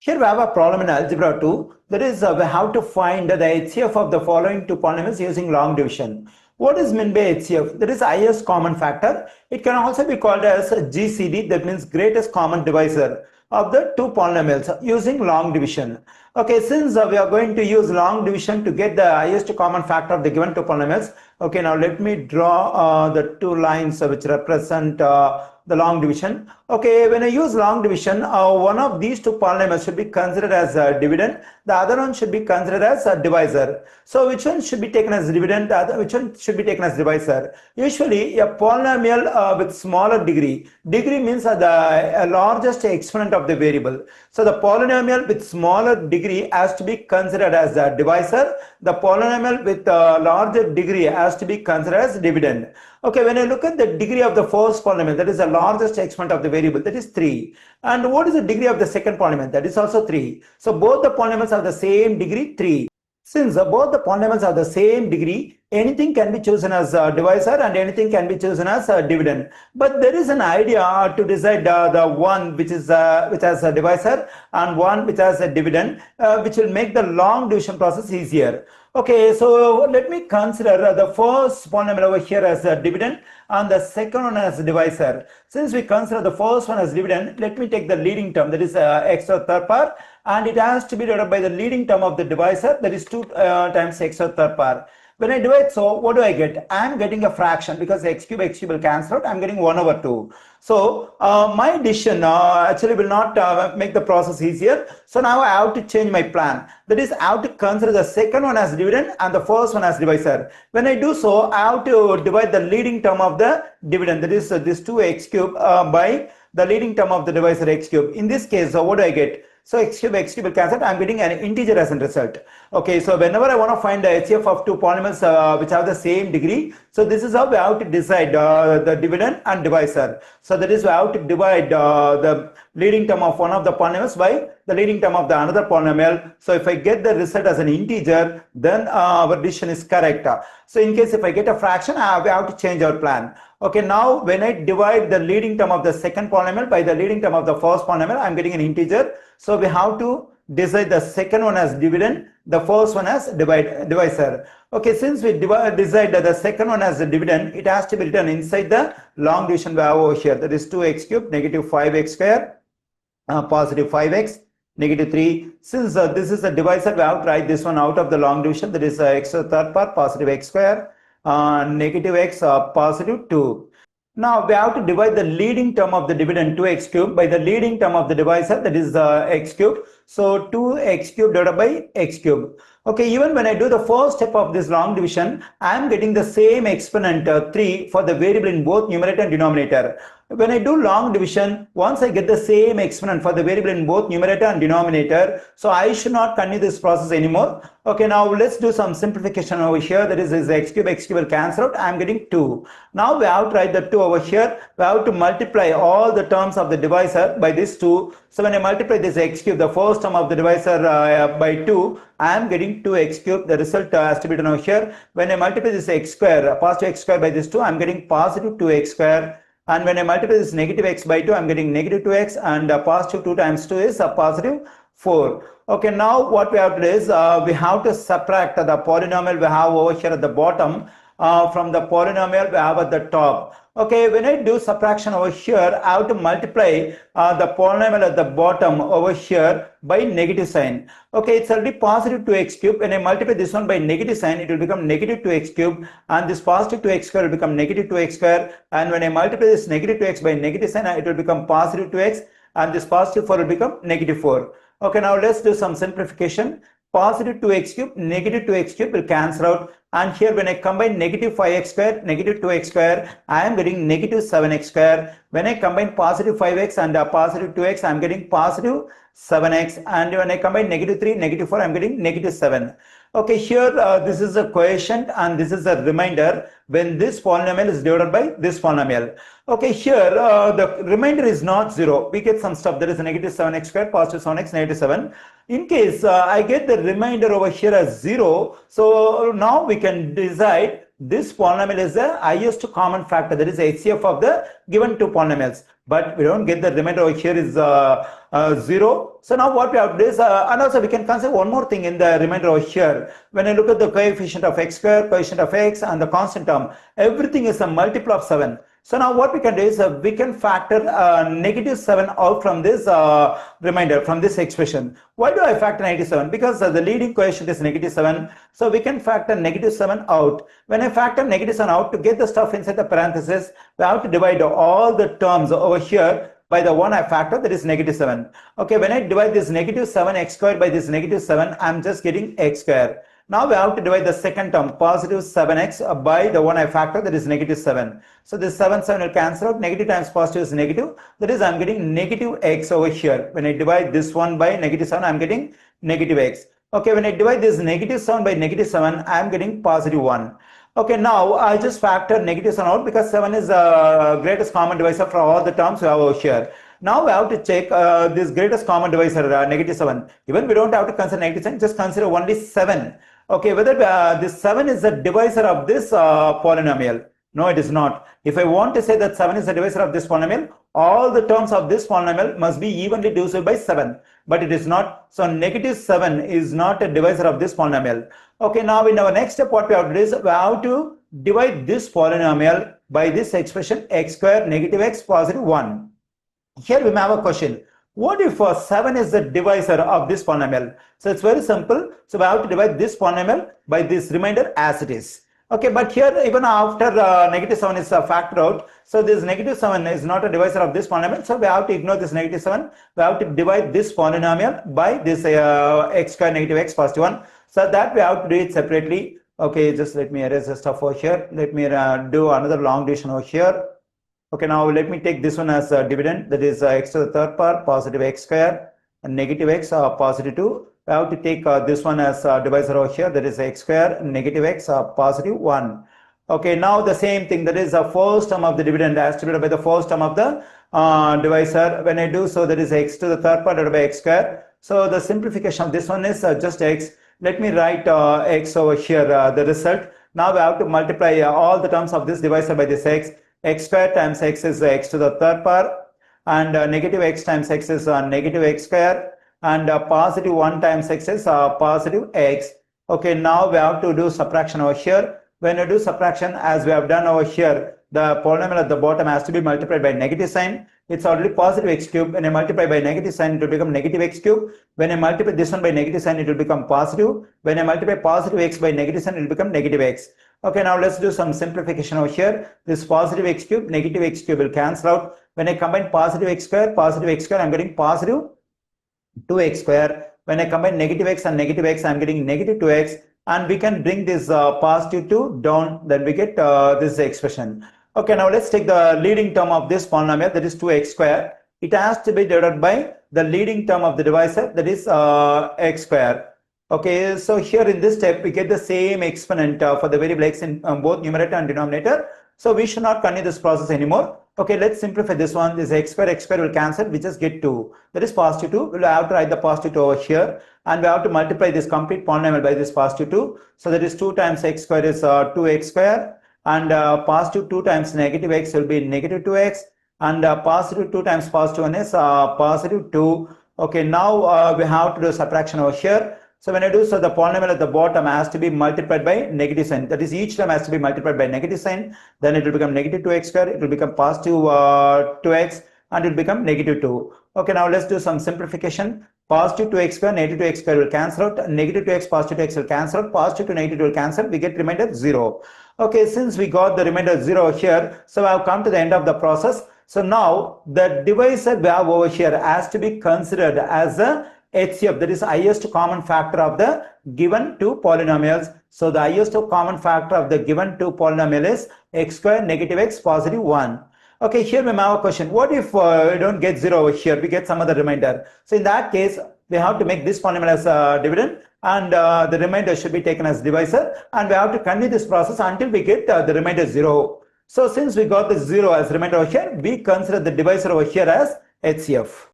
Here we have a problem in Algebra 2. That is, we have to find the HCF of the following two polynomials using long division. What is meant by HCF? That is highest common factor. It can also be called as GCD, that means greatest common divisor of the two polynomials using long division. Okay, since we are going to use long division to get the highest common factor of the given two polynomials. Okay, now let me draw the two lines which represent the long division. Okay, when I use long division, one of these two polynomials should be considered as a dividend. The other one should be considered as a divisor. So which one should be taken as dividend? Which one should be taken as divisor? Usually a polynomial with smaller degree. Degree means the largest exponent of the variable. So the polynomial with smaller degree has to be considered as a divisor. The polynomial with larger degree has to be considered as dividend. Okay, when I look at the degree of the first polynomial, that is the largest exponent of the variable, that is 3. And what is the degree of the second polynomial? That is also 3. So both the polynomials have the same degree, 3. Since both the polynomials have the same degree, anything can be chosen as a divisor and anything can be chosen as a dividend. But there is an idea to decide the one which has a divisor and one which has a dividend, which will make the long division process easier. Okay, so let me consider the first polynomial over here as a dividend and the second one as a divisor. Since we consider the first one as dividend, let me take the leading term, that is x to the third power, and it has to be divided by the leading term of the divisor, that is 2 times x to the third power. When I divide, so what do I get? I am getting a fraction because x cube will cancel out. I am getting 1 over 2. So my addition actually will not make the process easier. So now I have to change my plan. That is, I have to consider the second one as dividend and the first one as divisor. When I do so, I have to divide the leading term of the dividend, that is this 2x cube by the leading term of the divisor x cube. In this case, what do I get? So x cube will cancel. I am getting an integer as a result. Okay, so whenever I want to find the HCF of two polynomials which have the same degree, so this is how we have to decide the dividend and divisor. So that is, we have to divide the leading term of one of the polynomials by the leading term of the another polynomial. So if I get the result as an integer, then our decision is correct. So in case if I get a fraction, we have to change our plan. Okay, now when I divide the leading term of the second polynomial by the leading term of the first polynomial, I am getting an integer. So we have to decide the second one as dividend, the first one as divisor. Okay, since we decide the second one as a dividend, it has to be written inside the long division we have over here. That is 2x cubed negative 5x square, positive 5x, negative 3. Since this is the divisor, we have to write this one out of the long division. That is x to the third power, positive x square, negative x, positive 2. Now we have to divide the leading term of the dividend 2x cubed by the leading term of the divisor, that is x cubed. So 2x cubed divided by x cubed. Okay, even when I do the first step of this long division, I am getting the same exponent 3 for the variable in both numerator and denominator. When I do long division, once I get the same exponent for the variable in both numerator and denominator, so I should not continue this process anymore. Okay, now let's do some simplification over here. That is x cube will cancel out. I am getting 2. Now we have to write the 2 over here. We have to multiply all the terms of the divisor by this 2. So when I multiply this x cube, the first term of the divisor by 2, I am getting 2x cube. The result has to be done over here. When I multiply this x square, positive x square by this 2, I am getting positive 2x square. And when I multiply this negative x by 2, I am getting negative 2x, and positive 2 times 2 is a positive 4. Okay, now what we have to do is we have to subtract the polynomial we have over here at the bottom from the polynomial we have at the top. Okay, when I do subtraction over here, I have to multiply the polynomial at the bottom over here by negative sign. Okay, it's already positive 2x cube. When I multiply this one by negative sign, it will become negative 2x cube, and this positive 2x square will become negative 2x square. And when I multiply this negative 2x by negative sign, it will become positive 2x, and this positive 4 will become negative 4. Okay, now let's do some simplification. Positive 2x cube, negative 2x cube will cancel out. And here when I combine negative 5x square, negative 2x square, I am getting negative 7x square. When I combine positive 5x and positive 2x, I am getting positive 7x. And when I combine negative 3, negative 4, I am getting negative 7. Okay, here this is a quotient and this is a remainder when this polynomial is divided by this polynomial. Okay, here the remainder is not 0. We get some stuff. There is a negative 7x squared, positive 7x, negative 7. In case I get the remainder over here as 0, so now we can decide this polynomial is the highest common factor, that is HCF of the given two polynomials. But we don't get the remainder over here is 0. So now what we have to do is, and also we can consider one more thing in the remainder over here. When I look at the coefficient of x square, coefficient of x, and the constant term, everything is a multiple of 7. So now what we can do is we can factor -7 out from this remainder, from this expression. Why do I factor -7? Because the leading coefficient is -7. So we can factor -7 out. When I factor -7 out, to get the stuff inside the parenthesis, we have to divide all the terms over here by the one I factor, that is -7. Okay, when I divide this -7x squared by this -7, I'm just getting x squared. Now we have to divide the second term, positive 7x, by the one I factor, that is -7. So this 7 will cancel out. Negative times positive is negative. That is, I'm getting negative x over here. When I divide this one by -7, I'm getting negative x. Okay, when I divide this -7 by -7, I'm getting positive 1. Okay, now I just factor -7 out because 7 is the greatest common divisor for all the terms we have over here. Now we have to check this greatest common divisor, -7. Even we don't have to consider -7, just consider only 7. Okay, whether this 7 is the divisor of this polynomial. No, it is not. If I want to say that 7 is the divisor of this polynomial, all the terms of this polynomial must be evenly divisible by 7. But it is not. So -7 is not a divisor of this polynomial. Okay, now in our next step, what we have to do is we have to divide this polynomial by this expression x squared negative x positive 1. Here we have a question. What if 7 is the divisor of this polynomial? So it's very simple. So we have to divide this polynomial by this remainder as it is. Okay, but here even after -7 is factored out, so this -7 is not a divisor of this polynomial. So we have to ignore this -7. We have to divide this polynomial by this x squared negative x positive 1. So that we have to do it separately. Okay, just let me erase the stuff over here. Let me do another long division over here. Okay, now let me take this one as a dividend, that is x to the third power positive x squared and negative x positive 2. I have to take this one as a divisor over here, that is x squared negative x positive 1. Okay, now the same thing, that is the first term of the dividend as divided by the first term of the divisor. When I do so, that is x to the third power divided by x squared. So the simplification of this one is just x. Let me write x over here, the result. Now we have to multiply all the terms of this divisor by this x. X squared times x is x to the third power, and negative x times x is negative x squared, and positive 1 times x is positive x. Okay, now we have to do subtraction over here. When you do subtraction, as we have done over here, the polynomial at the bottom has to be multiplied by negative sign. It's already positive x cube. When I multiply by negative sign, it will become negative x cube. When I multiply this one by negative sign, it will become positive. When I multiply positive x by negative sign, it will become negative x. Okay, now let's do some simplification over here. This positive x cube, negative x cube will cancel out. When I combine positive x square, I'm getting positive 2x square. When I combine negative x and negative x, I'm getting negative 2x. And we can bring this positive 2 down, then we get this expression. Okay, now let's take the leading term of this polynomial, that is 2x square. It has to be divided by the leading term of the divisor, that is x square. Okay, so here in this step, we get the same exponent for the variable x in both numerator and denominator. So we should not continue this process anymore. Okay, let's simplify this one. This x square will cancel. We just get 2. That is positive 2. We'll have to write the positive 2 over here. And we have to multiply this complete polynomial by this positive 2. So that is 2 times x square is 2x square. And positive 2 times negative x will be negative 2x. And positive 2 times positive 1 is positive 2. Okay, now we have to do subtraction over here. So when I do so, the polynomial at the bottom has to be multiplied by negative sign. That is, each term has to be multiplied by negative sign. Then it will become negative 2x square. It will become positive 2x, and it will become negative 2. Okay, now let's do some simplification. Positive 2x square, negative 2x square will cancel out. Negative 2x, positive 2x will cancel out. Positive 2, negative 2 will cancel. We get remainder 0. Okay, since we got the remainder 0 here, so I have come to the end of the process. So now the divisor we have over here has to be considered as a HCF, that is highest common factor of the given two polynomials. So the highest common factor of the given two polynomial is x squared negative x positive 1. Okay, here we have a question. What if we don't get 0 over here? We get some other remainder. So in that case, we have to make this polynomial as a dividend, and the remainder should be taken as divisor, and we have to continue this process until we get the remainder 0. So since we got the 0 as remainder over here, we consider the divisor over here as HCF.